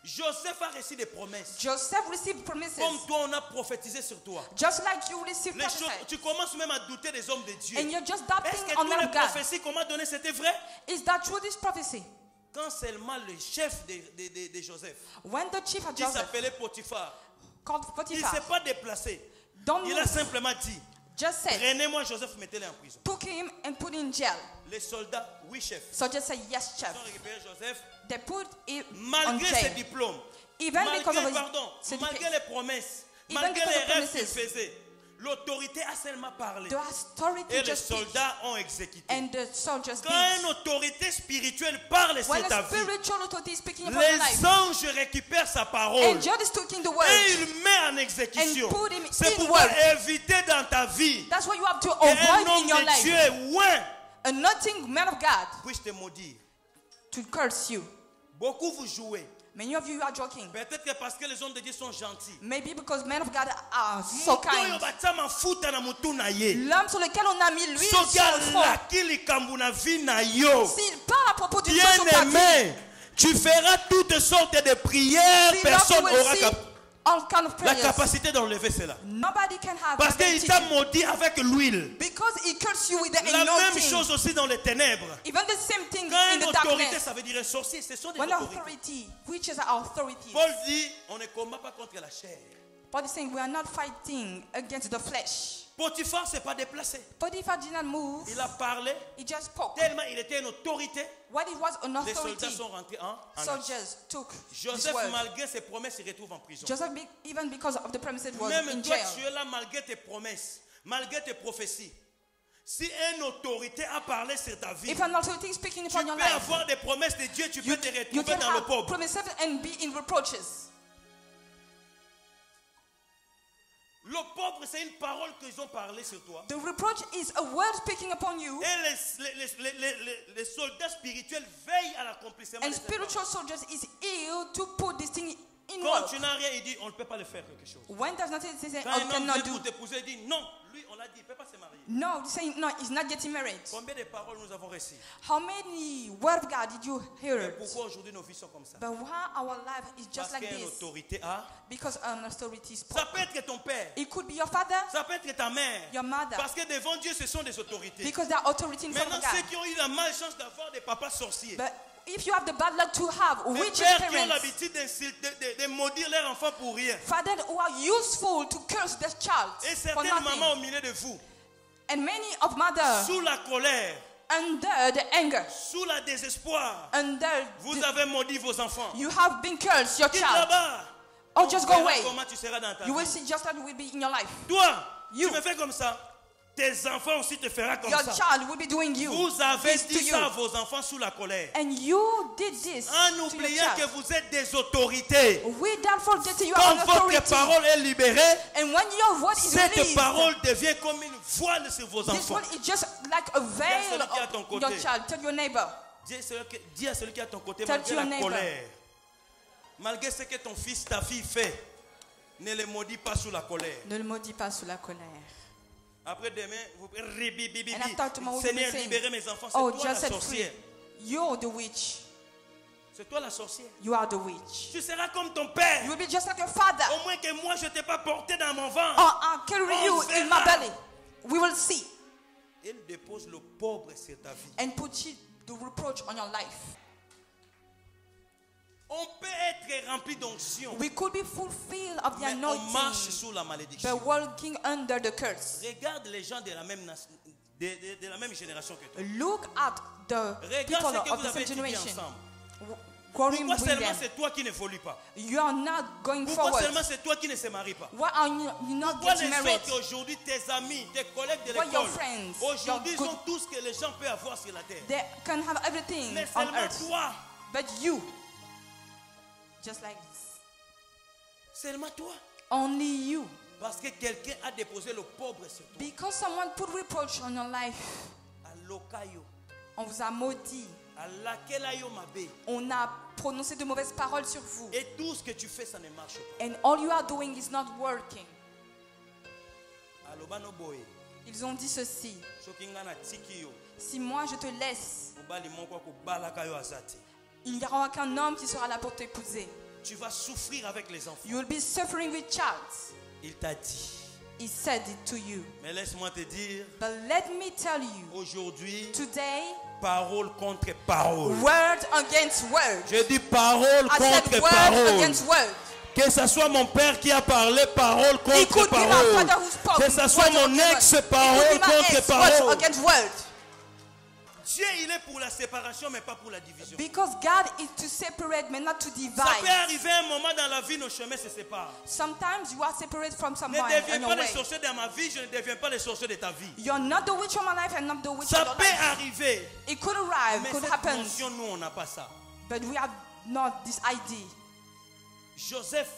Joseph a reçu des promesses. Joseph received promises. Comme toi, on a prophétisé sur toi. Just like you received Les choses, prophecy. tu commences même à douter des hommes de Dieu. And you're just Est-ce doubting que on toutes men les of God. prophéties qu'on m'a données, c'était vrai? Is that true, this prophecy? Quand seulement le chef de Joseph, When the chief of qui Joseph s'appelait Potiphar, called il ne Potiphar, s'est pas déplacé. don't Il a move, simplement dit, just said, prenez-moi Joseph, mettez-le en prison. took him and put him in jail. Les soldats, oui chef, So just say, yes, ils chef. ont récupéré Joseph They put him on malgré ses jail. diplômes, Even because of malgré, his malgré les promesses, Even malgré because les of rêves qu'il promises. faisait. L'autorité a seulement parlé. The authority Et les just speaks, soldats ont exécuté. and the soldiers Quand did. une autorité spirituelle parle When sur ta a vie, spiritual authority is speaking upon your life, les anges récupèrent sa parole and God is taking the word, et il met en exécution. and put him C'est in pourquoi work. éviter dans ta vie That's what you have to qu'un avoid in homme your de life. Dieu est loin A nothing man of God puisse te maudire. to curse you. Beaucoup vous jouez. Many of you are joking. Peut-être que parce que les hommes de Dieu sont gentils. Maybe because men of God are so kind. L'homme sur lequel on a mis l'huile sur le front, s'il parle à propos d'une chose sur ta vie, Bien-aimé, tu feras toutes sortes de prières, the personne Lord will n'aura see all kind of la prayers. capacité d'enlever cela. Nobody can have Parce that qu'il t'a ability. maudit avec l'huile. Because he cursed you with the La même anointing. chose aussi dans les ténèbres. Even the same thing Quand in une the autorité, darkness. ça veut dire un sorcier, ce sont des When autorités. authority, witches are authorities. Paul dit, on ne combat pas contre la chair. Paul is saying we are not fighting against the flesh. Potiphar ne s'est pas déplacé. Potiphar did not move. Il a parlé, He just spoke. tellement il était une autorité. When it was an Les soldats authority, sont rentrés en action. soldiers took this Joseph, word. malgré ses promesses, se retrouve en prison. Joseph, even because of the promises, was Même in toi, jail. tu es là malgré tes promesses, malgré tes prophéties. Si une autorité a parlé sur ta vie, If an authority is speaking tu upon your peux life, avoir des promesses de Dieu, tu peux te you retrouver can dans le have pauvre. promises and be in reproaches. Le pauvre, c'est une parole qu'ils ont parlé sur toi. The reproach is a word speaking upon you, Et les soldats spirituels veillent à l'accomplissement and de cette spiritual soldiers is ill to put this thing in parole. Quand work. tu n'as rien, il dit, on ne peut pas le faire quelque chose. When there's nothing to say, Quand I un homme cannot vient do. pour t'épouser, il dit, non, lui, on l'a dit, il ne peut pas se marier. No, saying no, he's not getting married. Combien de paroles nous avons reçues? How many word of God did you hear? Et pourquoi aujourd'hui nos vies sont comme ça? But why our life is just Parce like qu'il y a une this? autorité à... Because an authority spoke. Ça peut être ton père, It could be your father, ça peut être ta mère. your mother, Parce que devant Dieu, ce sont des autorités. because they are authority in front Maintenant, of ceux God. qui ont eu la malchance d'avoir des papas sorciers, But if you have the bad luck to have des witches pères qui ont parents, l'habitude de maudire leurs enfants pour rien, fathers who are useful to curse their child et for certaines mamans au nothing, milieu de vous, and many of mothers sous la colère, under the anger, sous la désespoir, under vous the, avez maudit vos enfants. you have been cursed your Quitte child. là-bas. Or On just go verra away. comment tu seras dans ta You will vie. see just how it will be in your life. Toi, You. tu me fais comme ça. Tes enfants aussi te feront comme Your ça. child will be doing you. Vous avez this to dit ça à you. vos enfants sous la colère. And you did this En to your oubliant que child. vous êtes des autorités. Without forgetting you Quand are an votre authority. parole est libérée, And when your word is cette released, parole devient comme une voile sur vos this enfants. one is just like a veil celui qui est à ton of côté. your child. Tell your neighbor. Dis à celui qui est à ton côté, Tell malgré your la neighbor. colère, malgré ce que ton fils, ta fille fait, ne les maudis pas sous la colère. Ne le maudis pas sous la colère. Après demain, vous And after tomorrow, you'll Seigneur, be saying, libérez mes enfants. C'est oh, toi la just set free. sorcière. You're the witch. C'est toi la sorcière. You are the witch. Tu seras comme ton père. You will be just like your father. Au moins que moi, je ne t'ai pas porté dans mon ventre. Or I'll carry you in my belly. We will see. Il dépose le pauvre sur ta vie. And put the reproach on your life. On peut être rempli d'onction, We could be fulfilled of the mais on marche anointing, sous la malédiction. but walking under the curse. Regarde les gens de la même, de la même génération que toi. Look at the people Regarde ce que of vous the avez same étudié generation. ensemble. Growing Pourquoi with seulement them. c'est toi qui n'évolues pas? You are not going Pourquoi forward. seulement c'est toi qui ne se marie pas? Why are you not Pourquoi getting les married? autres aujourd'hui, tes amis, tes collègues de Why your l'école, friends, aujourd'hui ils your ont good- tout ce que les gens peuvent avoir sur la terre. They can have everything Mais on seulement earth. toi, But you, just like this. seulement toi. Only you. Parce que quelqu'un a déposé le pauvre sur toi. Because someone put reproach on your life. À l'okayo, On vous a maudit. à lakelayo mabe. On a prononcé de mauvaises paroles sur vous. Et tout ce que tu fais, ça ne marche pas. And all you are doing is not working. Alobano boy, Ils ont dit ceci. sokinga na tiki yo, Si moi je te laisse, obali moko ko balaka yo azati. il n'y aura aucun homme qui sera là pour t'épouser. tu vas souffrir avec les enfants. You will be suffering with child. Il t'a dit. He said it to you. Mais laisse-moi te dire, But let me tell you, aujourd'hui, today, parole contre parole. word against word. Je dis parole I said contre word parole. against word. Que ce soit mon père qui a parlé, parole It contre could be my parole. father who spoke. Que ce soit word mon against word. ex, It could parole be my contre ex, parole. word against word. Dieu, il est pour la séparation, mais pas pour la division. Because God is to separate, but not to Ça peut divide. arriver un moment dans la vie, nos chemins se séparent. Sometimes you are separated from Ne someone deviens on your pas le way. sorcier de ma vie, je ne deviens pas le sorcier de ta vie. You're not the witch of my life and not the witch Ça of your peut life. arriver, It could arrive, mais could cette happen, notion, nous, on n'a pas ça. but we have not this idea. Joseph,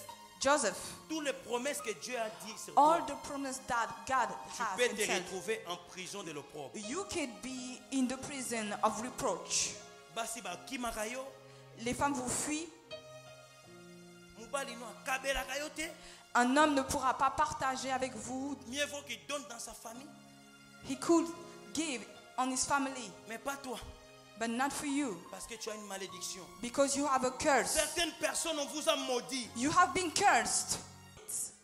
Joseph, toutes les promesses que Dieu a dit sur all toi, the promise that God tu has peux te himself, retrouver en prison de l'opprobre. you could be in the prison of reproach. Basi ba kimaka yo, Les femmes vous fuient. mobali no akabelaka yo te. Un homme ne pourra pas partager avec vous. Mieux vaut qu'il donne dans sa famille, He could give on his family, mais pas toi, but not for you, parce que tu as une malédiction. because you have a curse. Certaines personnes, on vous a maudit. You have been cursed.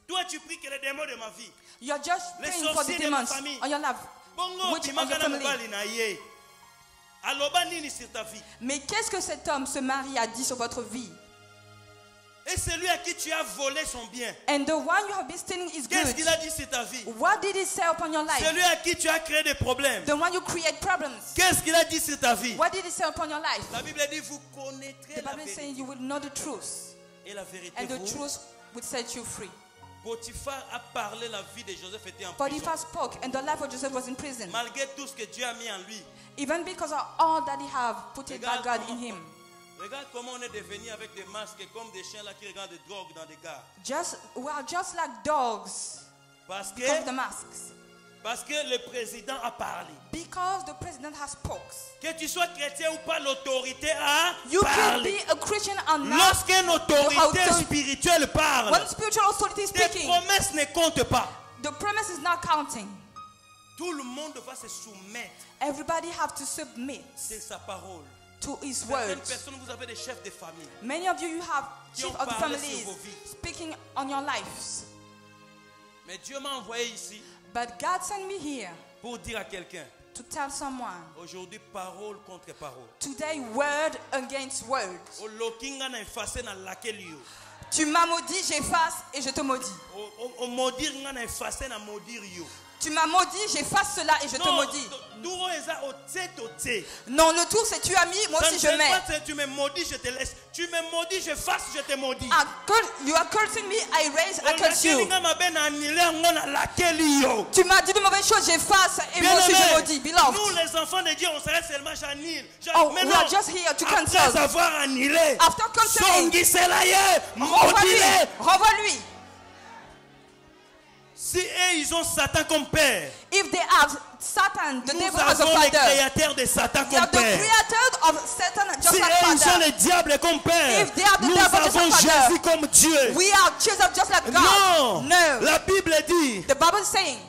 Toi, tu pries que les démons de ma vie. You're just Les praying for the sorciers de ma demons famille. on your life. Bongo, Which on bimaka your na family. mobali na ye. Aloba nini sur ta vie. Mais qu'est-ce que cet homme, ce mari, a dit sur votre vie? Et celui à qui tu as volé son bien. And the one you have been stealing is Qu'est-ce good. qu'il a dit sur ta vie? What did he say upon your life? Celui à qui tu as créé des problèmes. The one you create problems. Qu'est-ce qu'il a dit sur ta vie? What did he say upon your life? La Bible dit, vous connaîtrez The la Bible is vérité. saying you will know the truth, Et la vérité, and the vous. truth will set you free. Potiphar a parlé, la vie de Joseph était en prison. Potiphar spoke, and the life of Joseph was in prison. Malgré tout ce que Dieu a mis en lui. Even because of all that he have put it by Regarde God comment- in him. Regarde comment on est devenu avec des masques comme des chiens là qui regardent des drogues dans des gares. We are just like dogs Parce because of the que, masks. parce que le président a parlé. Because the president has spoke. Que tu sois chrétien ou pas, l'autorité a You can parlé. be a Christian or not. Lorsqu'une autorité authority- spirituelle parle, When spiritual authority is tes speaking, promesses ne comptent pas. the premise is not counting. Tout le monde va se soumettre Everybody have to submit sur sa parole. to his Certaines words. personnes, vous avez des chefs de famille. Many of you have Qui chief ont of the parlé families sur vos vies. speaking on your lives. Mais Dieu m'a envoyé ici But God sent me here pour dire à quelqu'un, to tell someone, aujourd'hui, parole contre parole. today word against word. Olokinga na effacer na laquelle yo. Tu m'as maudit, j'efface et je te maudis. O maudire nga na effacer na maudire yo. Tu m'as maudit, j'efface cela et je te Non, maudis. duro eza ote. Non, le tour c'est tu as mis, moi Ça aussi ne je fait mets. pas que tu me maudis, je te laisse. Tu me maudis, je fasse, je te maudis. You are cursing me, I raise, I curse you. Olakinga mabe na annulé ngo na laquelle yo. Tu m'as dit de mauvaises choses, j'efface et moi aussi je maudis. Beloved. Nous les enfants de Dieu, on s'arrête seulement j'annule. Oh, Mais we non, are just here to après cancel. avoir annulé, After canceling, songisela ye, renvoie-lui. maudile. Renvoie-lui. Si eux, ils ont Satan comme père, If they have Satan, the nous devil as a avons les father, créateurs de Satan they are comme the père. creator of Satan just Si like eux, ils ont father. le diable comme père, If they have the nous devil just avons like father, Jésus comme Dieu. We are children just like God. Non, No. la Bible dit, The Bible is saying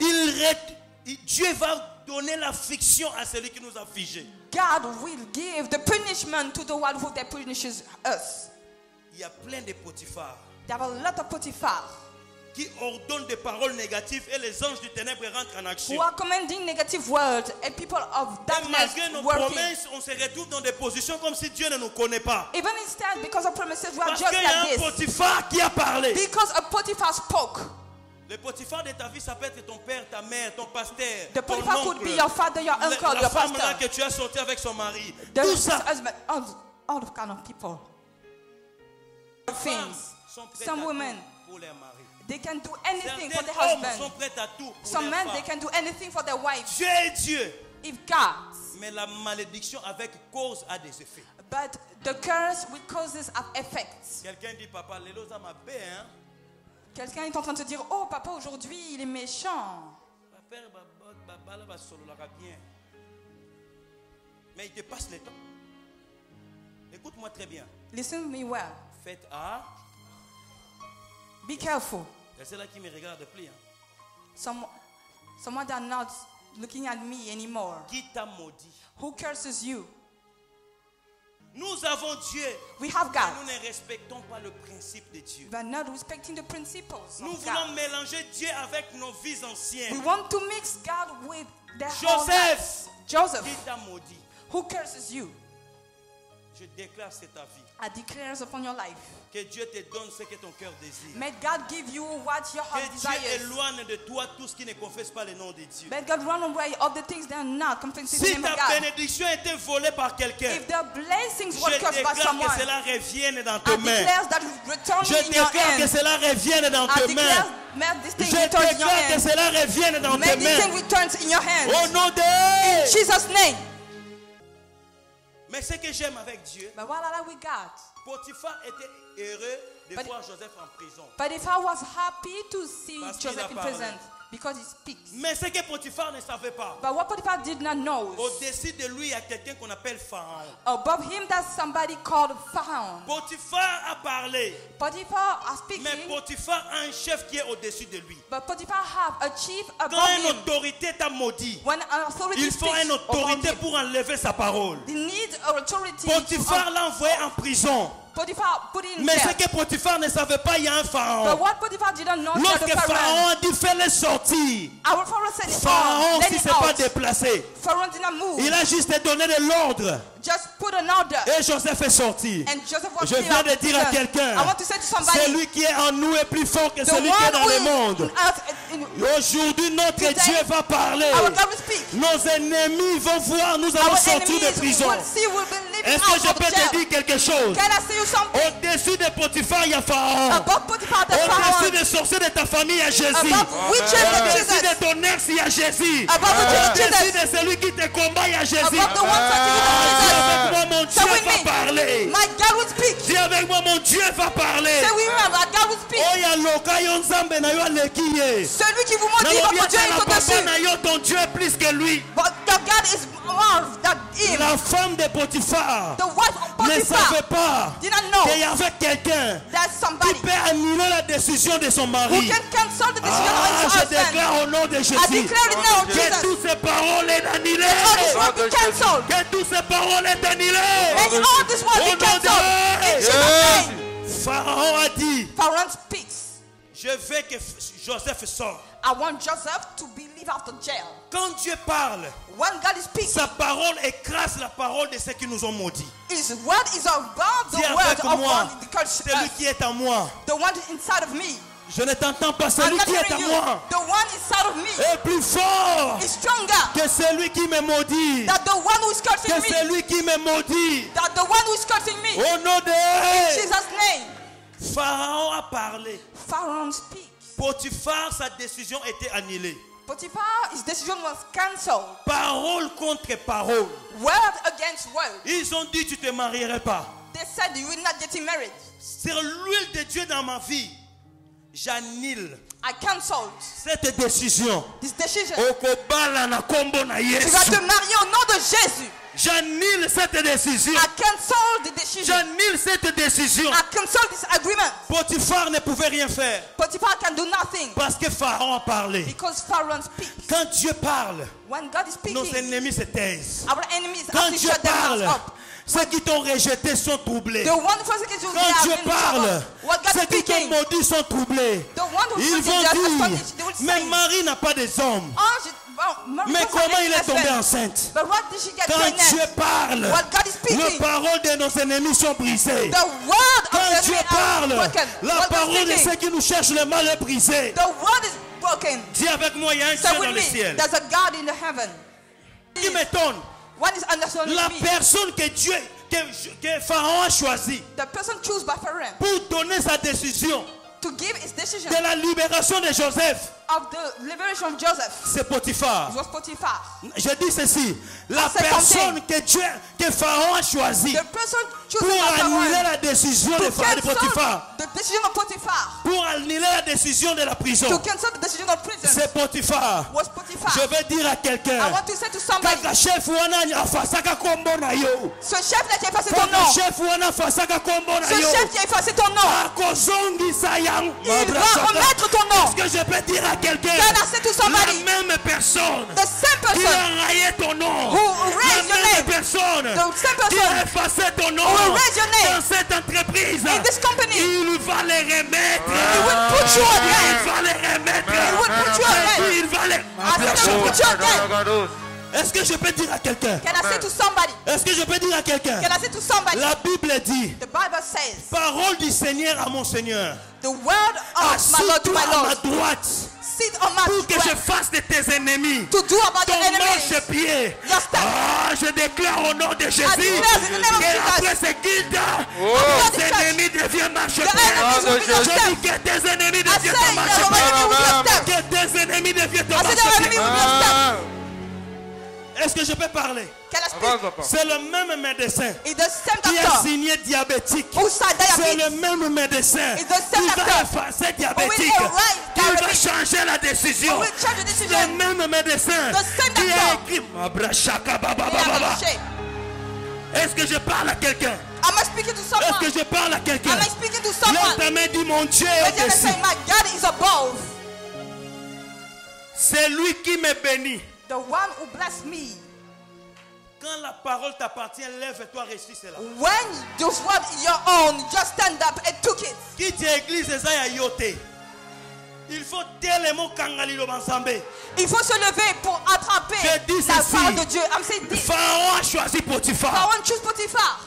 Dieu va donner la fiction à celui qui nous a figés. God will give the punishment to the one who that punishes us. Il y a plein de Potiphar There are a lot of Potiphar qui ordonnent des paroles négatives et les anges du ténèbre rentrent en action. who are commanding negative words and people of Et darkness malgré nos working. promesses, on se retrouve dans des positions comme si Dieu ne nous connaît pas. Even instead, because of promises, we are Parce just qu'il y a like un this. Potiphar qui a parlé. Because a Potiphar spoke. Le Potiphar de ta vie, ça peut être ton père, ta mère, ton pasteur, The ton Potiphar could oncle, be your father, your la uncle, your femme là pastor, que tu as sorti avec son mari. the Tout ça, husband, all kind of people. les femmes Things. sont prêtes Some à women, tout pour leur mari. they can do anything for Certains their hommes sont husband. prêts à tout pour Some leur men, they femme. can do anything for their wives. Dieu est Dieu. If God, Mais la malédiction avec cause a des effets. but the curse with causes of effects. Quelqu'un dit, papa, les lots à ma paix, hein. Quelqu'un est en train de te dire, oh papa, aujourd'hui il est méchant. Papa, là, va solo la bien. Mais il te passe le temps. Écoute-moi très bien. Listen to me well. Faites A. Be careful. C'est là qui me regarde plus. Hein. Someone that not looking at me anymore. Qui t'a maudit? Who curses you? Nous avons avons Dieu. We have Mais God. nous ne respectons pas le principe de Dieu. But not respecting the principles Nous of voulons God. mélanger Dieu avec nos vies We anciennes. want to mix God with their whole life. Joseph, Joseph, qui t'a maudit? who curses you? Je déclare c'est ta vie. I declare upon your life. Que Dieu te donne ce que ton cœur désire. May God give you what your heart Que Dieu desires. éloigne de toi tout ce qui ne confesse pas le nom de Dieu. May God run away of the things that are not confessing the Si name ta of God. bénédiction a été volée par quelqu'un, If the blessings were je cursed by déclare que someone, cela revienne dans I tes mains. declare that it return Je in your déclare que hands. cela revienne dans I tes declare mains. may this thing Je return in your déclare que hands. cela revienne dans May tes this thing mains. return in your hands. Au nom In de... Jesus' name. Mais ce que j'aime avec Dieu, But what I like with God? Potiphar était heureux de But- voir Joseph en prison. But if I was happy to see Parce qu'il Joseph a in parlé. prison because he speaks. Mais ce que Potiphar ne savait pas, But what Potiphar did not know, au-dessus de lui, il y a quelqu'un qu'on appelle Pharaon. above him there's somebody called Pharaoh. Potiphar a parlé, Potiphar is mais speaking, Potiphar a un chef qui est au-dessus de lui. but Potiphar have a chief Quand above une him. autorité t'a maudit, When an authority il faut speaks une upon autorité him, pour enlever sa parole. they need authority. Potiphar l'a envoyé en prison. Potiphar put in Mais ce jail. que Potiphar ne savait pas, il y a un But Pharaon. what Potiphar didn't know, Lorsque that the Pharaon Pharaoh, a dit fais-le sortir, our Pharaoh said, Pharaon let aussi it s'est pas out. déplacé. Pharaoh did not move. Il a juste donné de l'ordre. Just put an order. Et Joseph est sorti. And Joseph was Je still viens out de of dire à prison. quelqu'un, I want to say to somebody, celui qui est en nous est plus fort que the celui qui est dans one le who monde. is Aujourd'hui, notre Today, Dieu va parler. our God will speak. Nos ennemis vont voir, nous allons Our sortir de enemies prison. will see will be living Est-ce que out je of peux te jail. dire quelque chose? Can I say you something? Au-dessus de Potiphar, il y a Pharaon. Above Potiphar, the Au-dessus Pharaoh. des sorciers de ta famille, il y a Jésus. Above witches and Au-dessus Jesus. de ton ex, il y a Jésus. Above the Au-dessus Jesus. de celui qui te combat, il y a Jésus. Above the one fighting Dis with avec moi, mon So Dieu with va me, parler. my God will speak. Dis avec moi, mon Dieu va parler. Say we remember, God will speak. Oya loka yo nzambe na yo aleki ye. Celui qui vous maudit, Na votre Dieu est papa au-dessus. na yo, ton Dieu est plus que lui. But the God is more than him. La femme de Potiphar The wife of ne Potiphar savait pas did not know qu'il y avait quelqu'un that qui somebody peut annuler la décision de son who mari. can cancel the decision Ah, of his je husband. déclare au nom de I Jésus declare it now, que Jesus. toutes ces paroles est annulées. All this will be cancelled. Que toutes ces paroles est annulées. And all this will Au be nom cancelled. In de Jesus' name. Pharaon a dit, Pharaoh speaks. je veux que Joseph sorte. I want Joseph to be leave out of jail. Quand Dieu parle, When God is speaking, sa parole écrase la parole de ceux qui nous ont maudits. his word is above the Dis word avec of moi, one because celui qui est en moi. the one inside of me. Je ne t'entends pas, I'm celui not qui est hearing en you. moi The one inside of me est plus fort is stronger que celui qui me maudit. than the one who is cursing Que me. celui qui me maudit. That the one who is cursing me. Au nom In de Jesus' name. Pharaon a parlé. Pharaoh speaks. Potiphar, sa décision était annulée. Potiphar, his decision was cancelled. Parole contre parole. Word against word. Ils ont dit tu te marierais pas. They said you will not getting married. Sur l'huile de Dieu dans ma vie, j'annule I cancelled cette décision. this decision. Okobala na kombo na Tu Yesu. vas te marier au nom de Jésus. J'annule cette décision. I cancel the decision. J'annule cette décision. I cancel this agreement. Potiphar ne pouvait rien faire Potiphar can do nothing parce que Pharaon a parlé. because Pharaoh speaks. Quand Dieu parle, When God is nos speaking, ennemis se taisent. our enemies Quand have to Dieu shut their mouths parle, up. ceux qui t'ont rejeté sont troublés. The one persecuted you, they Quand are Dieu in trouble. parle, What God ceux qui t'ont speaking, maudit sont troublés. the one who Ils speaking, vont they are dire, astonished. They will mais say, Marie n'a pas des hommes. oh, Mais comment il est tombé enceinte? But what did she get Quand Dieu pregnant? parle, What God is les speaking, paroles de nos ennemis sont brisées. the word of Quand the Dieu enemy parle, are broken. la What God parole de speaking, ceux qui nous cherchent le mal est brisée. the word is broken. Dis avec moi, il y a un So Dieu with dans le me, ciel. there's a God in the heaven. Qui m'étonne, What is understanding la me? personne que Dieu, que Pharaon a choisie The person chosen by Pharaoh pour donner sa décision to give his decision de la libération de Joseph, of the liberation of Joseph. c'est Potiphar. It was Potiphar. Je dis ceci, la C'est personne que Pharaon a choisie The person pour chosen by annuler Pharaoh la décision to de Potiphar, cancel the decision of Potiphar, pour annuler la décision de la to prison, cancel the decision of prison, c'est Potiphar. was Potiphar. Je vais dire à quelqu'un, I want to say to somebody, kaka chef wana afasaka kombo na yo, ce chef-là qui a effacé ton kaka nom, chef wana afasaka kombo na ce yo, chef qui a effacé ton nom, akozongisa yango. il va remettre ton nom. Est-ce que je peux dire à quelqu'un, Can I say to somebody, la même personne the same qui person a rayé ton nom, who la raised your même name, personne the same qui a person effacé ton nom will raise your name dans cette entreprise. in this company. Il va les remettre. He will put you again. Il va les remettre. He will put you again. Il va les... I said he will put you again. Est-ce que je peux dire à quelqu'un? Can I say to somebody? Est-ce que je peux dire à quelqu'un? Can I say to somebody? La Bible dit, The Bible says, parole du Seigneur à mon Seigneur. the word of my Lord to Assis-toi my à ma Lord. droite Sit on my pour que je right fasse de tes ennemis to do about ton your enemies. marche-pied. Your step. Ah, je déclare au nom de Jésus declare in the name of que après Jesus. ce guide, After tes the church, ennemis deviennent your marche-pied. enemies will be your Je step. dis que tes ennemis I deviennent say ton your enemy will be your marche-pied. step. Que tes ennemis deviennent ton I said your enemy marche-pied. will be your step. Est-ce que je peux parler? Can I speak? C'est le même médecin It's the same qui a doctor signé diabétique. who said C'est le diabetes. même médecin It's the same qui va doctor effacer who diabétique. will erase Il va diabetes. changer la décision. Who will change the Le decision. même médecin The same qui a doctor. écrit Mabrashaka Baba Baba. Est-ce que je parle à quelqu'un? Am I speaking to Est-ce someone? que je parle à quelqu'un? Am I speaking to Lève someone? ta main, dis mon Dieu But est then I ici. say, my God is above. C'est lui qui me bénit. The one who blessed me. Quand la parole t'appartient, lève-toi, récite cela. When this word is your own, just stand up and took it. Quitte l'église et ça y a yoté. Il faut tellement kangali lo bansambe. Il faut se lever pour attraper Je dis la ceci. parole de Dieu. I'm saying this. Pharaon a choisi Potiphar. Pharaon choose Potiphar.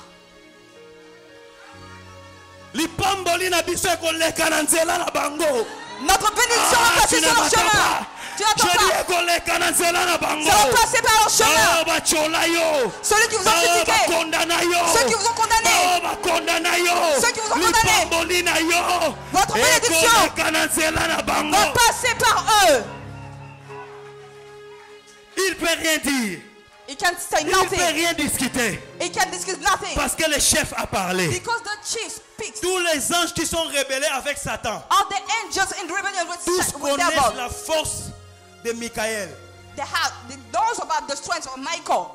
Lipamboli na biso ekoleka na nzela na bango. Notre bénédiction va passer tu sur ne leur m'entends chemin. pas. Tu Je n'entends dis pas. ekoleka na nzela na bango. Ça va passer par leur chemin. Oh, bachola yo. Celui qui vous a critiqué. Bakondana yo. Ceux qui vous ont condamné. Oh, bakondana yo. Ceux qui vous ont condamné. Lipamboli na yo. Votre bénédiction Ekoleka na nzela na bango. va passer par eux. Il ne peut rien dire. He can't say Il ne peut nothing. rien discuter. He can't discuss nothing. Parce que le chef a parlé. Because the chief speaks. Tous les anges qui sont rebellés avec Satan, All the angels in rebellion tous with connaissent devil. la force de Michael. They knows about the strength of Michael.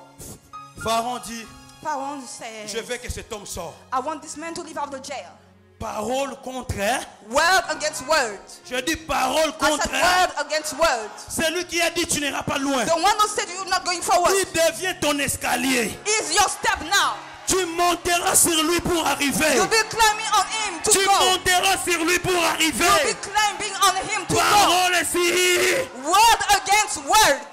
Pharaon dit, Pharaoh says, je veux que cet homme sorte. I want this man to leave out of the jail. Parole contre, hein? Word against word. Je dis parole I contre. said word against word. C'est lui qui a dit tu n'iras pas loin. The one who said you're not going forward Il devient ton escalier. is your step now. Tu monteras sur lui pour arriver. You'll be climbing on him to Tu go. monteras sur lui pour You'll be arriver. climbing on him to go. Parole ici. Word against word.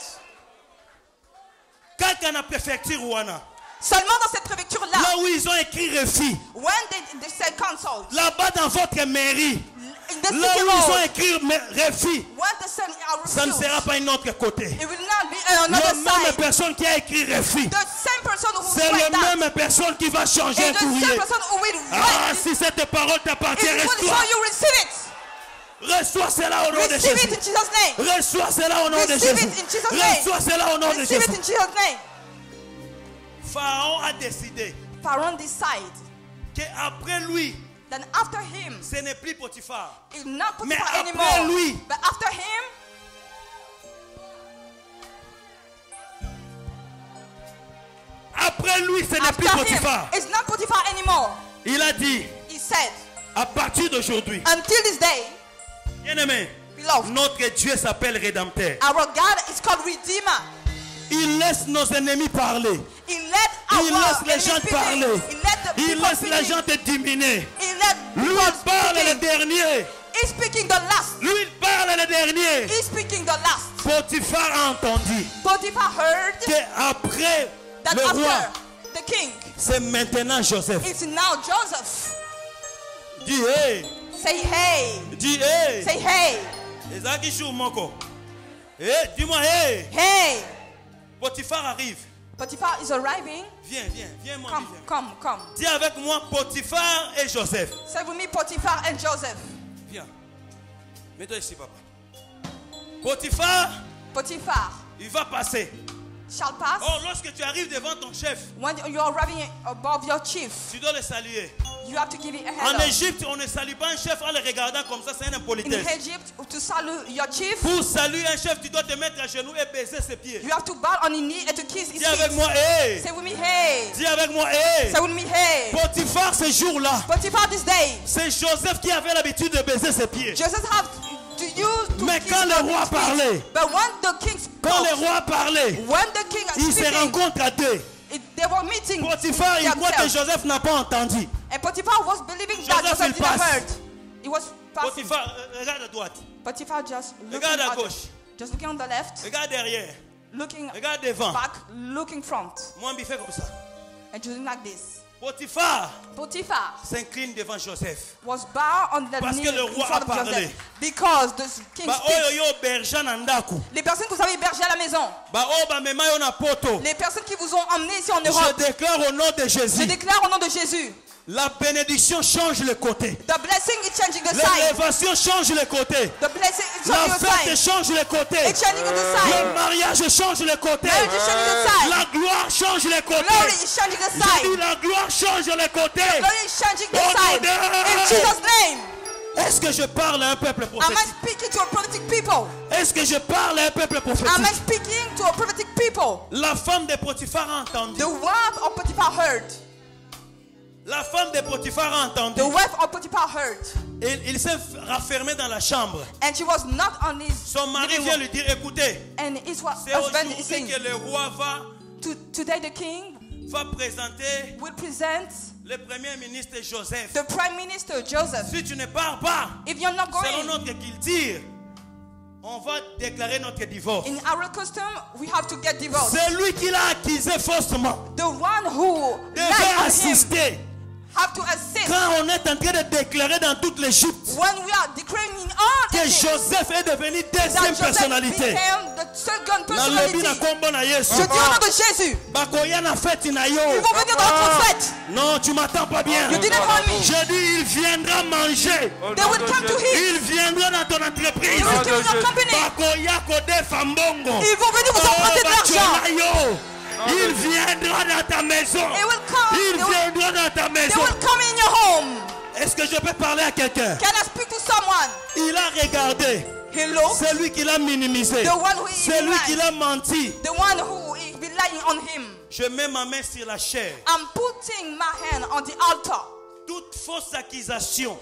Kaka na préfecture wana. Seulement dans cette préfecture-là, Là où ils ont écrit refus. when they say council, Là-bas dans votre mairie. in the Là city où ils ont road, écrit refus. when they say Ça ne refuse, sera pas un autre côté. it will not be another La même side. personne qui a écrit refus. The same person who C'est write la that même personne qui va changer is un the same courrier. person who will Ah, write si cette parole t'appartient, it. It's reçois. how you receive it. Reçois cela au nom de Receive it Jésus. in Jesus' name. Reçois cela au nom de Receive Jésus. it in Jesus' name. Reçois cela au nom de Receive it Jésus. in Jesus' name. Pharaon a décidé Pharaoh decide qu'après lui, that after him, ce n'est plus Potiphar. it's not Mais Potiphar après anymore. lui, But after him, après lui, ce n'est plus after him, Potiphar. it's not Potiphar anymore. Il a dit, He said, à partir d'aujourd'hui, until this day, bien-aimé, beloved, notre Dieu s'appelle Rédempteur. our God is called Redeemer. Il laisse nos ennemis parler. He let our Il laisse les enemies gens speak. parler. He let the Il people laisse les speak. gens te diminuer. He let Lui people il parle le speaking. dernier. He's speaking the last. Lui il parle le dernier. He's speaking the last. Potiphar a entendu Potiphar heard qu'après that le roi, after the king, c'est maintenant Joseph. it's now Joseph. Dis hey. Say hey. Dis hey. Say hey. Ezaki chou moko. Hey, dis-moi hey. Hey. Potiphar arrive. Potiphar is arriving. Viens, viens, viens, mon Come, viens. come, come. Dis avec moi Potiphar et Joseph. Say with me, Potiphar and Joseph. Viens. Mets-toi ici, papa. Potiphar, Potiphar il va passer. shall pass. Oh, lorsque tu arrives devant ton chef, When you are arriving above your chief, tu dois le saluer. you have to give it a En hand. Égypte, on ne salue pas un chef en le regardant comme ça, c'est une In impolitesse. Egypt, to salute your chief, Pour saluer un chef, tu dois te mettre à genoux et baiser ses pieds. you have to bow on your knee and to kiss his Dis avec feet. moi, hey. Say with me, hey. Dis avec moi, hey. Say with me, hey. Potiphar, ce jour-là, Potiphar this day, c'est Joseph qui avait l'habitude de baiser ses pieds. Joseph have to use to Mais kiss quand le your roi feet. parlait, But when the king Quand le spoke, roi parlait, when the king is il se speaking, rencontre à deux. They were meeting Potiphar, il croit que themselves. Joseph n'a pas entendu. And Potiphar was believing that Joseph, Joseph il didn't passe. heard. He was passing. Potiphar, regarde à droite, Potiphar just looking regarde à at gauche, just looking on the left, regarde derrière, looking regarde devant. back, looking front, Moi, il fait comme ça. and doing like this. Potiphar Potiphar s'incline devant Joseph. was bound on the Parce knee que le in roi front a of parlé. Joseph because the king Ba speaks. oyo yo berger na ndaku. Les personnes que vous avez hébergées à la maison, Ba oyo ba mema yo na poto. les personnes qui vous ont emmenés ici en Je Europe, déclare au nom de je Jésus. déclare au nom de Jésus, La bénédiction change le côté. the blessing is changing the side. L'élévation change le côté. The blessing is La changing the fête side. change le côté. It's changing the Le side. mariage change le côté. Marriage is changing the side. La gloire change le côté. Glory is changing the J'ai dit side. la gloire change le côté. Glory is changing the Oh, side. no. In Jesus' name. Est-ce que je parle à un peuple Am I prophétique? speaking to a prophetic people? Est-ce que je parle à un peuple Am I prophétique? speaking to a prophetic people? La femme de Potiphar a entendu. The wife of Potiphar heard. La femme de Potiphar a entendu. The wife of Potiphar heard. Il s'est raffermé dans la chambre. And she was not on his Son mari living vient room. lui dire, écoutez, And his c'est husband is aujourd'hui saying, que le roi today the king va présenter will present le premier ministre Joseph. the prime minister Joseph. Si tu ne pars pas, If you're not selon going, notre culture, on va déclarer notre divorce. in our custom, we have to get divorced. C'est lui qui l'a accusé faussement. The one who Devait lied on him assister. have to assist. Quand on est en train de déclarer dans toute l'Égypte When we are declaring in all que Egypt Joseph est devenu that deuxième Joseph personnalité. became the second La lobby na personality. kombo na Yesu. Je dis au nom de Jésus, Bakoya na fête na yo. ils vont venir dans notre fête. Non, tu m'attends pas bien. You didn't want me. Je dis, il viendra manger. They will come to eat. Il viendra dans ton They entreprise. will give you your company. Bakoya kode fambongo. Ils vont venir vous emprunter de l'argent. Bachonayo. Il viendra dans ta maison. They will come. Il They will, viendra dans ta they maison. will come in your home. Est-ce que je peux parler à quelqu'un? Can I speak to someone? Il a regardé. He looked. C'est lui qui l'a minimisé. The one who is C'est lui qui lying. l'a menti. The one who is relying on him. Je mets ma main sur la chair. I'm putting my hand on the altar. Toute fausse accusation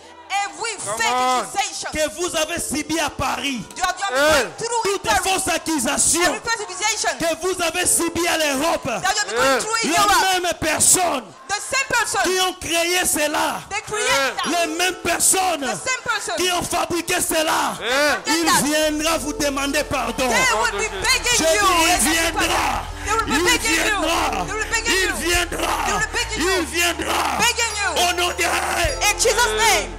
Every fake accusation que vous avez subi à Paris, you have gone through in toute Paris, fausse accusation every false accusation que vous avez subi à l'Europe, that you have been going through in Europe, les mêmes personnes the same person, qui ont créé cela, they create that. les mêmes personnes The same person, qui ont fabriqué cela, il viendra vous demander pardon. they will be begging Je you. dis, il as a viendra. They will be Il begging you. viendra. They will be begging Il you. viendra. They will be begging you. Il viendra. Begging you. Au nom de In Jesus' name.